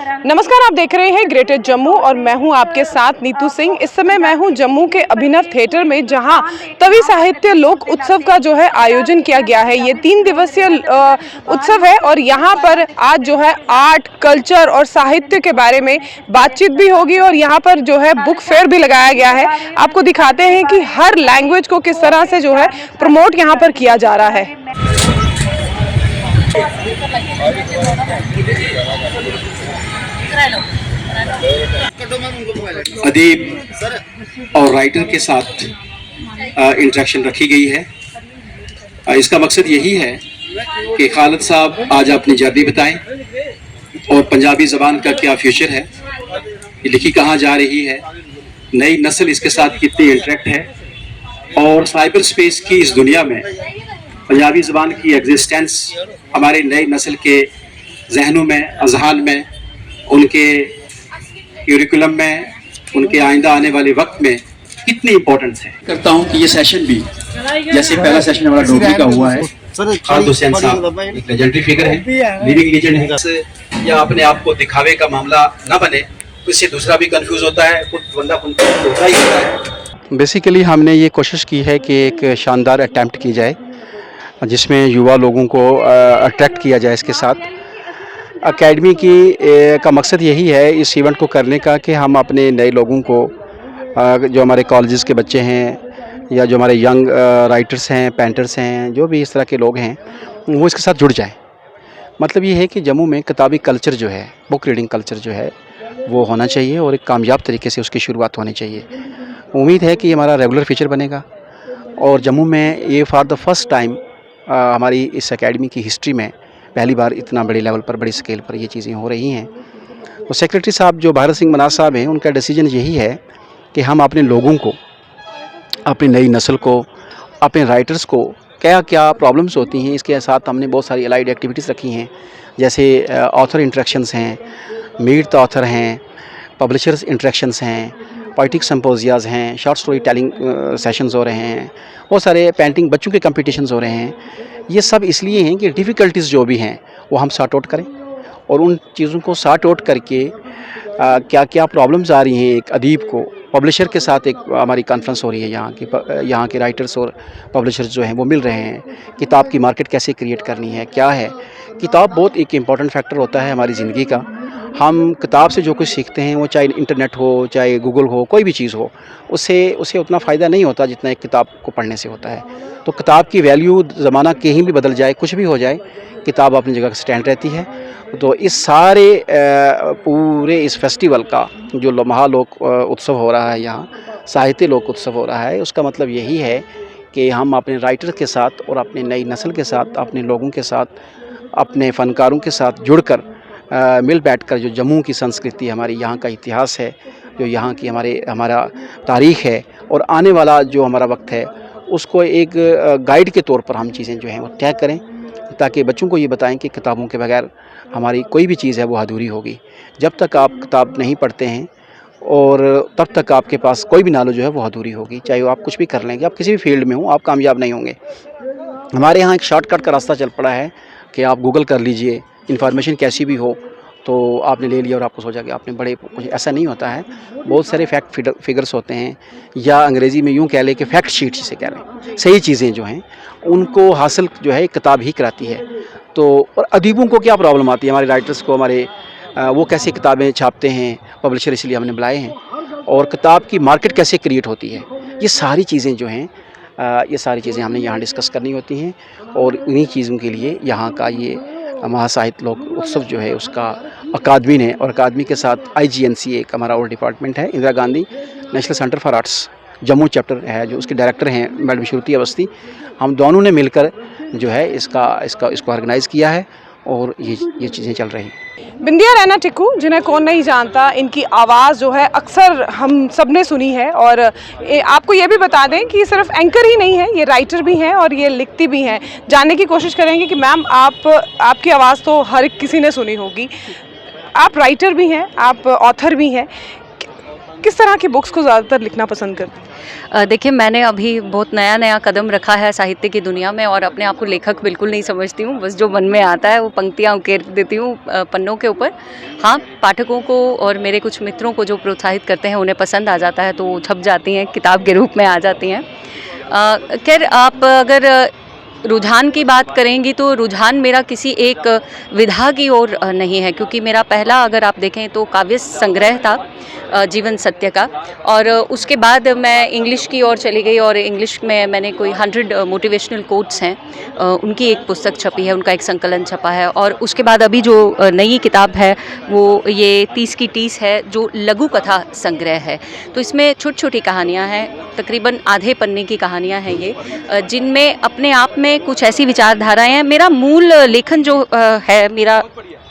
नमस्कार, आप देख रहे हैं ग्रेटर जम्मू और मैं हूं आपके साथ नीतू सिंह। इस समय मैं हूं जम्मू के अभिनव थिएटर में, जहां तवी साहित्य लोक उत्सव का जो है आयोजन किया गया है। ये 3 दिवसीय उत्सव है और यहां पर आज जो है आर्ट, कल्चर और साहित्य के बारे में बातचीत भी होगी और यहां पर जो है बुक फेयर भी लगाया गया है। आपको दिखाते हैं कि हर लैंग्वेज को किस तरह से जो है प्रमोट यहाँ पर किया जा रहा है। अदीब और राइटर के साथ इंटरेक्शन रखी गई है। इसका मकसद यही है कि खालिद साहब आज अपनी जर्नी बताएं और पंजाबी ज़बान का क्या फ्यूचर है, ये लिखी कहाँ जा रही है, नई नस्ल इसके साथ कितनी इंटरेक्ट है और साइबर स्पेस की इस दुनिया में पंजाबी ज़बान की एग्जिस्टेंस हमारे नई नस्ल के जहनों में, अजहान में, उनके क्यूरिकुलम में, उनके आइंदा आने वाले वक्त में कितनी इम्पोर्टेंस है। करता हूँ कि ये सेशन भी, जैसे पहला सेशन हमारा डोगरी का हुआ है, खालिद हुसैन साहब एक लेजेंडरी फिगर है, लिविंग लेजेंड है, या अपने आप को दिखावे का मामला ना बने तो इससे दूसरा भी कंफ्यूज होता है, खुद बंदा कंफ्यूज होता ही होता है। बेसिकली हमने ये कोशिश की है कि एक शानदार अटैम्प्ट की जाए जिसमें युवा लोगों को अट्रैक्ट किया जाए। इसके साथ एकेडमी का मकसद यही है इस इवेंट को करने का कि हम अपने नए लोगों को, जो हमारे कॉलेजेस के बच्चे हैं या जो हमारे यंग राइटर्स हैं, पेंटर्स हैं, जो भी इस तरह के लोग हैं, वो इसके साथ जुड़ जाएं। मतलब ये है कि जम्मू में किताबी कल्चर जो है, बुक रीडिंग कल्चर जो है वो होना चाहिए और एक कामयाब तरीके से उसकी शुरुआत होनी चाहिए। उम्मीद है कि हमारा रेगुलर फीचर बनेगा और जम्मू में ये फॉर द फर्स्ट टाइम हमारी इस एकेडमी की हिस्ट्री में पहली बार इतना बड़े लेवल पर, बड़ी स्केल पर ये चीज़ें हो रही हैं। तो सेक्रेटरी साहब जो भारत सिंह मनाज साहब हैं, उनका डिसीजन यही है कि हम अपने लोगों को, अपनी नई नस्ल को, अपने राइटर्स को क्या क्या प्रॉब्लम्स होती हैं, इसके साथ हमने बहुत सारी अलाइड एक्टिविटीज़ रखी हैं, जैसे ऑथर इंटरेक्शंस हैं, मीट द ऑथर हैं, पब्लिशर्स इंटरेक्शंस हैं, पोइटिक सिम्पोजियाज़ हैं, शॉर्ट स्टोरी टेलिंग सेशंस हो रहे हैं, बहुत सारे पेंटिंग बच्चों के कंपटीशंस हो रहे हैं। ये सब इसलिए हैं कि डिफ़िकल्टीज़ जो भी हैं वो हम सॉर्ट आउट करें और उन चीज़ों को सॉर्ट आउट करके क्या क्या प्रॉब्लम्स आ रही हैं एक अदीब को, पब्लिशर के साथ एक हमारी कॉन्फ्रेंस हो रही है, यहाँ के राइटर्स और पब्लिशर्स जो हैं वो मिल रहे हैं। किताब की मार्केट कैसे क्रिएट करनी है, क्या है किताब, बहुत एक इम्पॉर्टेंट फैक्टर होता है हमारी ज़िंदगी का। हम किताब से जो कुछ सीखते हैं, वो चाहे इंटरनेट हो, चाहे गूगल हो, कोई भी चीज़ हो, उससे उतना फ़ायदा नहीं होता जितना एक किताब को पढ़ने से होता है। तो किताब की वैल्यू ज़माना कहीं भी बदल जाए, कुछ भी हो जाए, किताब अपनी जगह स्टैंड रहती है। तो इस सारे पूरे इस फेस्टिवल का जो महालोक उत्सव हो रहा है, यहाँ साहित्य लोक उत्सव हो रहा है, उसका मतलब यही है कि हम अपने राइटर के साथ और अपनी नई नस्ल के साथ, अपने लोगों के साथ, अपने फ़नकारों के साथ जुड़कर मिल बैठकर जो जम्मू की संस्कृति, हमारी यहाँ का इतिहास है, जो यहाँ की हमारा तारीख़ है और आने वाला जो हमारा वक्त है, उसको एक गाइड के तौर पर हम चीज़ें जो हैं वो तय करें, ताकि बच्चों को ये बताएं कि किताबों के बगैर हमारी कोई भी चीज़ है वो अधूरी होगी। जब तक आप किताब नहीं पढ़ते हैं और तब तक आपके पास कोई भी नॉलेज जो है वो अधूरी होगी। चाहे आप कुछ भी कर लेंगे, आप किसी भी फील्ड में हो, आप कामयाब नहीं होंगे। हमारे यहाँ एक शॉर्टकट का रास्ता चल पड़ा है कि आप गूगल कर लीजिए, इन्फॉर्मेशन कैसी भी हो तो आपने ले लिया और आपको सोचा कि आपने बड़े कुछ, ऐसा नहीं होता है। बहुत सारे फैक्ट फिगर्स होते हैं, या अंग्रेज़ी में यूँ कह लें कि फैक्ट शीट जिसे कह लें, सही चीज़ें जो हैं उनको हासिल जो है किताब ही कराती है। तो और अदीबों को क्या प्रॉब्लम आती है, हमारे राइटर्स को, हमारे वो कैसे किताबें छापते हैं, पब्लिशर इसलिए हमने बुलाए हैं, और किताब की मार्केट कैसे क्रिएट होती है, ये सारी चीज़ें जो हैं, ये सारी चीज़ें हमने यहाँ डिस्कस करनी होती हैं। और इन्हीं चीज़ों के लिए यहाँ का ये महासाहित्य लोक उत्सव जो है उसका अकादमी ने, और अकादमी के साथ IGNC एक हमारा और डिपार्टमेंट है, Indira Gandhi national centre for arts Jammu chapter है, जो उसके डायरेक्टर हैं मैडम श्रुति अवस्थी, हम दोनों ने मिलकर जो है इसको ऑर्गेनाइज़ किया है और ये चीज़ें चल रही हैं। बिंदिया रैना टिक्कू, जिन्हें कौन नहीं जानता, इनकी आवाज़ जो है अक्सर हम सब ने सुनी है। और आपको ये भी बता दें कि सिर्फ एंकर ही नहीं है, ये राइटर भी हैं और ये लिखती भी हैं। जानने की कोशिश करेंगे कि मैम आपकी आवाज़ तो हर किसी ने सुनी होगी, आप राइटर भी हैं, आप ऑथर भी हैं, किस तरह की बुक्स को ज़्यादातर लिखना पसंद करते हैं? देखिए, मैंने अभी बहुत नया कदम रखा है साहित्य की दुनिया में और अपने आप को लेखक बिल्कुल नहीं समझती हूँ। बस जो मन में आता है वो पंक्तियाँ उकेर देती हूँ पन्नों के ऊपर। हाँ, पाठकों को और मेरे कुछ मित्रों को जो प्रोत्साहित करते हैं उन्हें पसंद आ जाता है तो वो छप जाती हैं, किताब के रूप में आ जाती हैं। खैर, आप अगर रुझान की बात करेंगी तो रुझान मेरा किसी एक विधा की ओर नहीं है, क्योंकि मेरा पहला, अगर आप देखें तो, काव्य संग्रह था जीवन सत्य का। और उसके बाद मैं इंग्लिश की ओर चली गई और इंग्लिश में मैंने कोई 100 मोटिवेशनल कोट्स हैं, उनकी एक पुस्तक छपी है, उनका एक संकलन छपा है। और उसके बाद अभी जो नई किताब है वो ये 30 की 30 है, जो लघु कथा संग्रह है। तो इसमें छोटी छोटी कहानियाँ हैं, तकरीबन आधे पन्ने की कहानियाँ हैं ये, जिनमें अपने आप में कुछ ऐसी विचारधाराएं हैं। मेरा मूल लेखन जो है,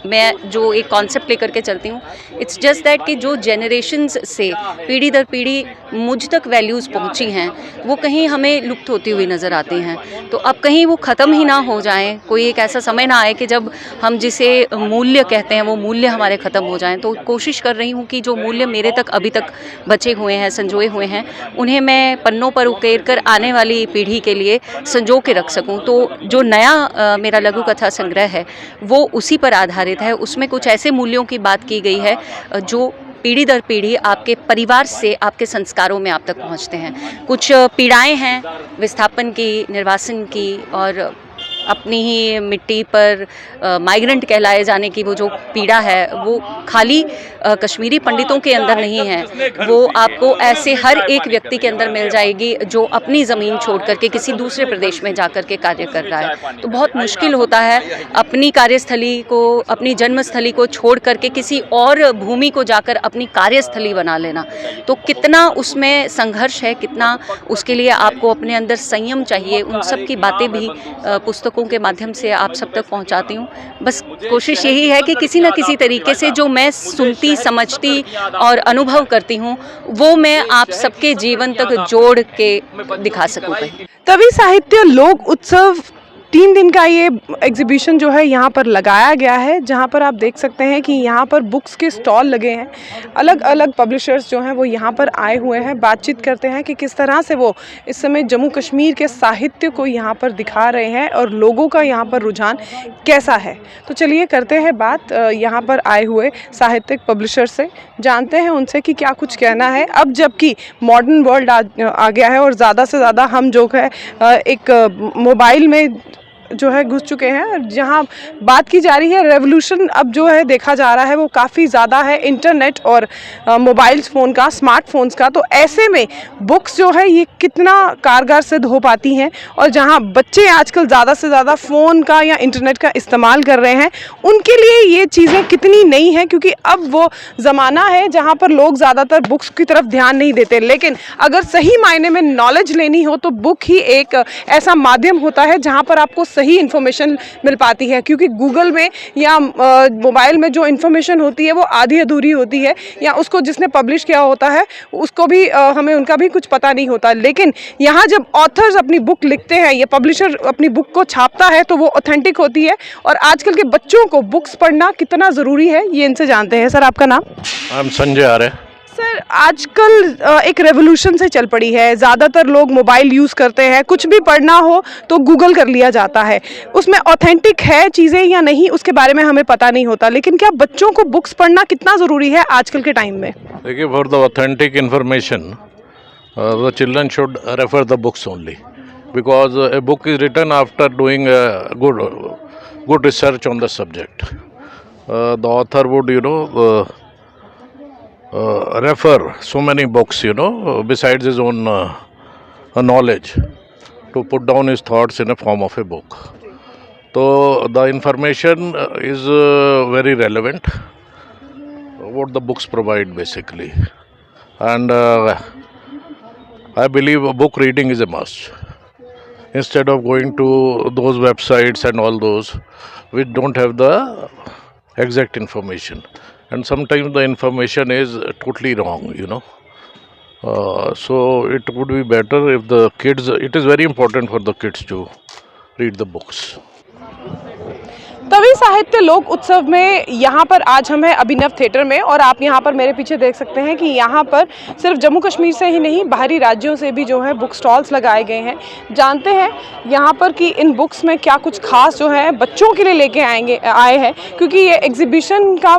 मैं जो एक कॉन्सेप्ट लेकर के चलती हूँ, इट्स जस्ट दैट कि जो जेनरेशन्स से पीढ़ी दर पीढ़ी मुझ तक वैल्यूज़ पहुँची हैं वो कहीं हमें लुप्त होती हुई नज़र आती हैं। तो अब कहीं वो ख़त्म ही ना हो जाएं, कोई एक ऐसा समय ना आए कि जब हम जिसे मूल्य कहते हैं वो मूल्य हमारे ख़त्म हो जाएं। तो कोशिश कर रही हूँ कि जो मूल्य मेरे तक अभी तक बचे हुए हैं, संजोए हुए हैं, उन्हें मैं पन्नों पर उकेर कर आने वाली पीढ़ी के लिए संजो के रख सकूँ। तो जो नया मेरा लघु कथा संग्रह है वो उसी पर आधारित है। उसमें कुछ ऐसे मूल्यों की बात की गई है जो पीढ़ी दर पीढ़ी आपके परिवार से आपके संस्कारों में आप तक पहुंचते हैं। कुछ पीड़ाएं हैं विस्थापन की, निर्वासन की, और अपनी ही मिट्टी पर माइग्रेंट कहलाए जाने की वो जो पीड़ा है वो खाली कश्मीरी पंडितों के अंदर नहीं है, वो आपको ऐसे हर एक व्यक्ति के अंदर मिल जाएगी जो अपनी ज़मीन छोड़ करके किसी दूसरे प्रदेश में जा कर के कार्य कर रहा है। तो बहुत मुश्किल होता है अपनी कार्यस्थली को, अपनी जन्मस्थली को छोड़ करके किसी और भूमि को जाकर अपनी कार्यस्थली बना लेना। तो कितना उसमें संघर्ष है, कितना उसके लिए आपको अपने अंदर संयम चाहिए, उन सब की बातें भी पुस्तकों के माध्यम से आप सब तक पहुंचाती हूँ। बस कोशिश यही है कि किसी न किसी तरीके से जो मैं सुनती, समझती और अनुभव करती हूँ वो मैं आप सबके जीवन तक जोड़ के दिखा सकूँ। तभी साहित्य लोक उत्सव 3 दिन का ये एग्जीबिशन जो है यहाँ पर लगाया गया है, जहाँ पर आप देख सकते हैं कि यहाँ पर बुक्स के स्टॉल लगे हैं। अलग अलग पब्लिशर्स जो हैं वो यहाँ पर आए हुए हैं, बातचीत करते हैं कि किस तरह से वो इस समय जम्मू कश्मीर के साहित्य को यहाँ पर दिखा रहे हैं और लोगों का यहाँ पर रुझान कैसा है। तो चलिए करते हैं बात यहाँ पर आए हुए साहित्यिक पब्लिशर से, जानते हैं उनसे कि क्या कुछ कहना है। अब जबकि मॉडर्न वर्ल्ड आ गया है और ज़्यादा से ज़्यादा हम जो है एक मोबाइल में जो है घुस चुके हैं, जहां बात की जा रही है रेवोल्यूशन अब जो है देखा जा रहा है वो काफ़ी ज़्यादा है इंटरनेट और मोबाइल फ़ोन का, स्मार्टफोन्स का। तो ऐसे में बुक्स जो है ये कितना कारगर सिद्ध हो पाती हैं, और जहां बच्चे आजकल ज़्यादा से ज़्यादा फ़ोन का या इंटरनेट का इस्तेमाल कर रहे हैं, उनके लिए ये चीज़ें कितनी नई हैं, क्योंकि अब वो ज़माना है जहाँ पर लोग ज़्यादातर बुक्स की तरफ ध्यान नहीं देते। लेकिन अगर सही मायने में नॉलेज लेनी हो तो बुक ही एक ऐसा माध्यम होता है जहाँ पर आपको सही इन्फॉर्मेशन मिल पाती है, क्योंकि गूगल में या मोबाइल में जो इन्फॉर्मेशन होती है वो आधी अधूरी होती है, या उसको जिसने पब्लिश किया होता है उसको भी हमें उनका भी कुछ पता नहीं होता। लेकिन यहाँ जब ऑथर्स अपनी बुक लिखते हैं, ये पब्लिशर अपनी बुक को छापता है, तो वो ऑथेंटिक होती है। और आजकल के बच्चों को बुक्स पढ़ना कितना ज़रूरी है ये इनसे जानते हैं। सर, आपका नाम? I am Sanjay Arya. Sir, आजकल एक रेवोल्यूशन से चल पड़ी है, ज़्यादातर लोग मोबाइल यूज़ करते हैं, कुछ भी पढ़ना हो तो गूगल कर लिया जाता है। उसमें ऑथेंटिक है चीज़ें या नहीं उसके बारे में हमें पता नहीं होता। लेकिन क्या बच्चों को बुक्स पढ़ना कितना ज़रूरी है आजकल के टाइम में? देखिए, for the authentic information the children should refer the books only, because a book is written after doing good research on the subject. The author would, refer so many books, besides his own knowledge, to put down his thoughts in a form of a book. So the information is very relevant, what the books provide basically. And I believe book reading is a must. Instead of going to those websites and all those which don't have the exact information, and sometimes the information is totally wrong, so it would be better if the kids, it is very important for the kids to read the books. Tawi साहित्य लोक उत्सव में यहाँ पर आज हम हैं अभिनव theatre में, और आप यहाँ पर मेरे पीछे देख सकते हैं कि यहाँ पर सिर्फ जम्मू कश्मीर से ही नहीं बाहरी राज्यों से भी जो है बुक स्टॉल्स लगाए गए हैं। जानते हैं यहाँ पर कि इन बुक्स में क्या कुछ खास जो है बच्चों के लिए लेके आए हैं, क्योंकि ये एग्जीबिशन का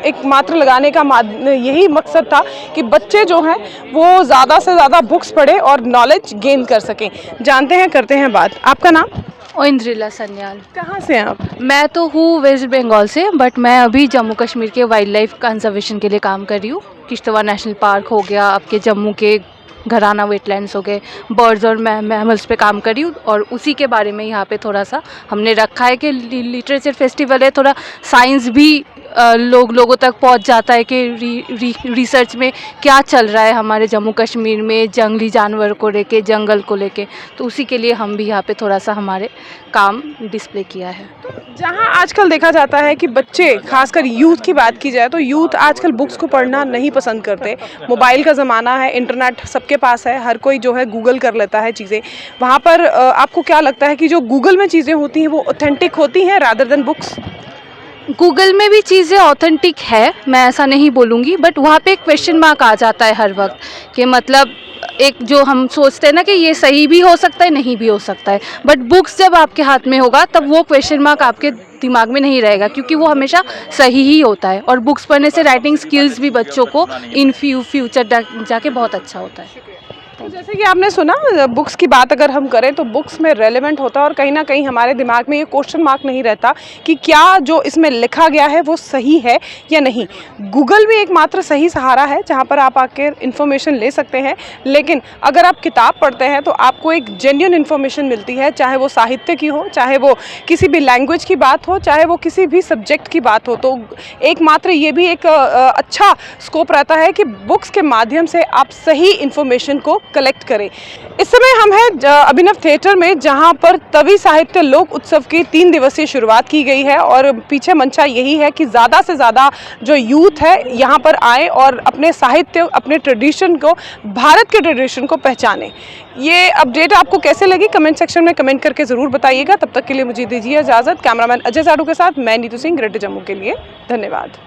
एक मात्र लगाने का यही मकसद था कि बच्चे जो हैं वो ज़्यादा से ज़्यादा बुक्स पढ़ें और नॉलेज गेन कर सकें। जानते हैं, करते हैं बात। आपका नाम? इंद्रिला सन्याल। कहाँ से हैं आप? मैं तो हूँ वेस्ट बंगाल से, बट मैं अभी जम्मू कश्मीर के वाइल्ड लाइफ कंजर्वेशन के लिए काम कर रही हूँ। किश्तवाड़ नेशनल पार्क हो गया, आपके जम्मू के घराना वेटलैंड्स हो गए, बर्ड्स और मैमल्स पे काम कर रही हूँ। और उसी के बारे में यहाँ पे थोड़ा सा हमने रखा है कि लिटरेचर फेस्टिवल है, थोड़ा साइंस भी लोगों तक पहुँच जाता है कि रिसर्च में क्या चल रहा है हमारे जम्मू कश्मीर में, जंगली जानवर को लेके, जंगल को लेके। तो उसी के लिए हम भी यहाँ पे थोड़ा सा हमारे काम डिस्प्ले किया है। जहाँ आजकल देखा जाता है कि बच्चे, खासकर यूथ की बात की जाए तो यूथ आजकल बुक्स को पढ़ना नहीं पसंद करते। मोबाइल का ज़माना है, इंटरनेट सबके पास है, हर कोई जो है गूगल कर लेता है चीज़ें। वहाँ पर आपको क्या लगता है कि जो गूगल में चीज़ें होती हैं वो ऑथेंटिक होती हैं रादर देन बुक्स? गूगल में भी चीज़ें ऑथेंटिक है, मैं ऐसा नहीं बोलूँगी, बट वहाँ पे एक क्वेश्चन मार्क आ जाता है हर वक्त कि मतलब एक जो हम सोचते हैं ना कि ये सही भी हो सकता है, नहीं भी हो सकता है, बट बुक्स जब आपके हाथ में होगा तब वो क्वेश्चन मार्क आपके दिमाग में नहीं रहेगा, क्योंकि वो हमेशा सही ही होता है। और बुक्स पढ़ने से राइटिंग स्किल्स भी बच्चों को इन फ्यूचर जाके बहुत अच्छा होता है। तो जैसे कि आपने सुना, बुक्स की बात अगर हम करें तो बुक्स में रेलेवेंट होता है, और कहीं ना कहीं हमारे दिमाग में ये क्वेश्चन मार्क नहीं रहता कि क्या जो इसमें लिखा गया है वो सही है या नहीं। गूगल भी एक मात्र सही सहारा है जहाँ पर आप आकर इन्फॉर्मेशन ले सकते हैं, लेकिन अगर आप किताब पढ़ते हैं तो आपको एक जेन्युइन इन्फॉर्मेशन मिलती है, चाहे वो साहित्य की हो, चाहे वो किसी भी लैंग्वेज की बात हो, चाहे वो किसी भी सब्जेक्ट की बात हो। तो एक मात्र ये भी एक अच्छा स्कोप रहता है कि बुक्स के माध्यम से आप सही इन्फॉर्मेशन को कलेक्ट करें। इस समय हम हैं अभिनव थिएटर में, जहां पर तवी साहित्य लोक उत्सव की 3 दिवसीय शुरुआत की गई है, और पीछे मंशा यही है कि ज़्यादा से ज़्यादा जो यूथ है यहाँ पर आए और अपने साहित्य, अपने ट्रेडिशन को, भारत के ट्रेडिशन को पहचाने। ये अपडेट आपको कैसे लगी कमेंट सेक्शन में कमेंट करके ज़रूर बताइएगा। तब तक के लिए मुझे दीजिए इजाज़त। कैमरामैन अजय साडू के साथ मैं नीतू सिंह, ग्रेटर जम्मू के लिए। धन्यवाद।